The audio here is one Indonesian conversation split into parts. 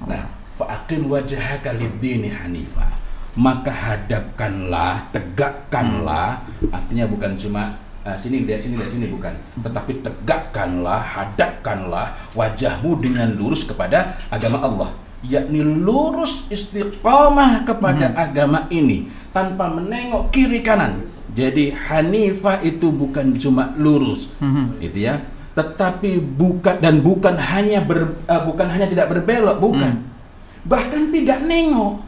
Nah, fa'aqim wajhaka lid-dini hanifa. Maka hadapkanlah, tegakkanlah, artinya bukan cuma sini bukan, tetapi tegakkanlah, hadapkanlah wajahmu dengan lurus kepada agama Allah, yakni lurus istiqamah kepada agama ini tanpa menengok kiri kanan. Jadi hanifah itu bukan cuma lurus, gitu ya, tetapi bukan hanya tidak berbelok, bukan, bahkan tidak nengok.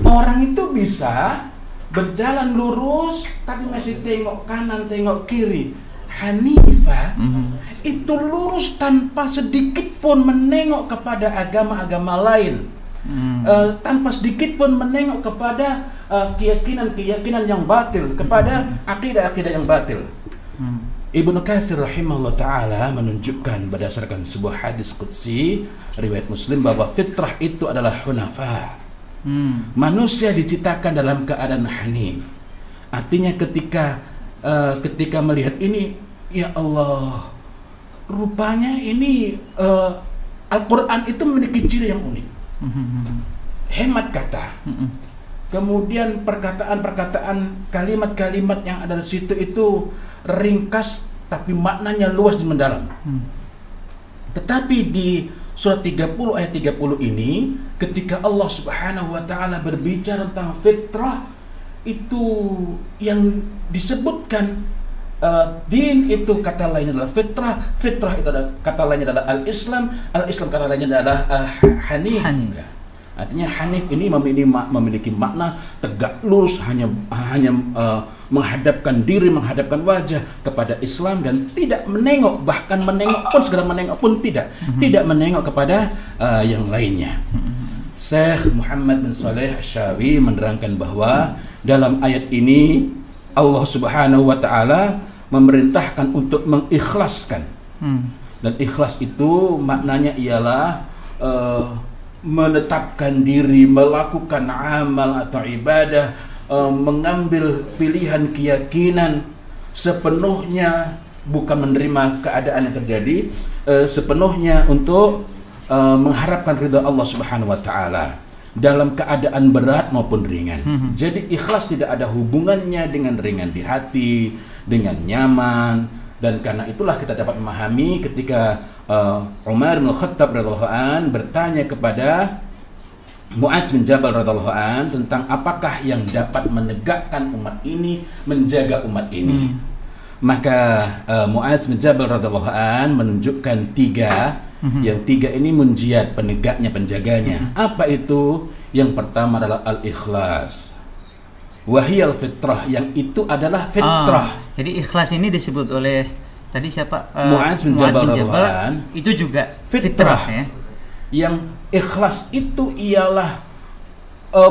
Orang itu bisa berjalan lurus tapi masih tengok kanan, tengok kiri. Hanifah itu lurus tanpa sedikit pun menengok kepada agama-agama lain, tanpa sedikit pun menengok kepada keyakinan-keyakinan yang batil, kepada akidah-akidah yang batil. Ibnu Katsir rahimahullah ta'ala menunjukkan berdasarkan sebuah hadis qudsi riwayat Muslim bahwa fitrah itu adalah hunafa. Manusia diciptakan dalam keadaan hanif. Artinya ketika melihat ini, ya Allah, rupanya ini Al-Quran itu memiliki ciri yang unik. Hemat kata. Kemudian perkataan-perkataan, kalimat-kalimat yang ada di situ itu ringkas tapi maknanya luas dan mendalam. Tetapi di surat 30 ayat 30 ini, ketika Allah Subhanahu wa taala berbicara tentang fitrah, itu yang disebutkan din itu kata lainnya adalah fitrah, fitrah itu adalah kata lainnya adalah al-Islam, al-Islam kata lainnya adalah hanif. Artinya hanif ini memiliki makna tegak lurus, hanya menghadapkan diri, menghadapkan wajah kepada Islam dan tidak menengok, bahkan menengok pun, segera menengok pun tidak menengok kepada yang lainnya. Syekh Muhammad bin Shalih Asy-Syawi menerangkan bahwa dalam ayat ini Allah Subhanahu wa taala memerintahkan untuk mengikhlaskan. Dan ikhlas itu maknanya ialah menetapkan diri, melakukan amal atau ibadah, mengambil pilihan keyakinan sepenuhnya, bukan menerima keadaan yang terjadi, sepenuhnya untuk mengharapkan ridha Allah Subhanahu wa taala dalam keadaan berat maupun ringan. Jadi ikhlas tidak ada hubungannya dengan ringan di hati, dengan nyaman, dan karena itulah kita dapat memahami ketika Umar bin Khattab radhiyallahu an bertanya kepada Mu'adz bin Jabal radhiyallahu an tentang apakah yang dapat menegakkan umat ini, menjaga umat ini. Maka Mu'adz bin Jabal radhiyallahu an menunjukkan tiga. Yang tiga ini munjiat, penegaknya, penjaganya. Apa itu? Yang pertama adalah al-ikhlas. Wahiyal fitrah, yang itu adalah fitrah. Jadi ikhlas ini disebut oleh tadi siapa? Mu'adz bin Jabal radhiyallahu an. Itu juga fitrah ya. Yang ikhlas itu ialah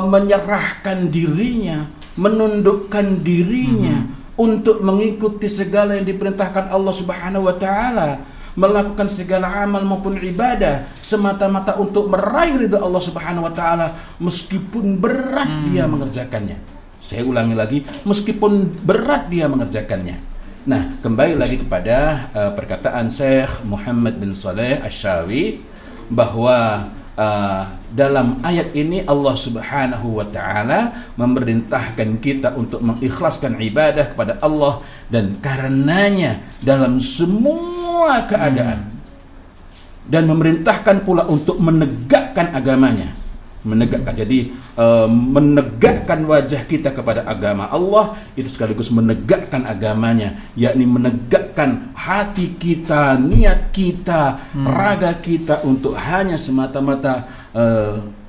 menyerahkan dirinya, menundukkan dirinya untuk mengikuti segala yang diperintahkan Allah Subhanahu wa taala, melakukan segala amal maupun ibadah semata-mata untuk meraih ridha Allah Subhanahu wa taala meskipun berat dia mengerjakannya. Saya ulangi lagi, meskipun berat dia mengerjakannya. Nah, kembali lagi kepada perkataan Syekh Muhammad bin Shalih Asy-Syawi bahwa dalam ayat ini Allah Subhanahu wa taala memerintahkan kita untuk mengikhlaskan ibadah kepada Allah, dan karenanya dalam semua keadaan, dan memerintahkan pula untuk menegakkan agamanya. Jadi menegakkan wajah kita kepada agama Allah itu sekaligus menegakkan agamanya, yakni menegakkan hati kita, niat kita, raga kita untuk hanya semata-mata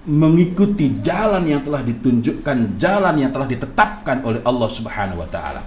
mengikuti jalan yang telah ditunjukkan, jalan yang telah ditetapkan oleh Allah Subhanahu wa taala.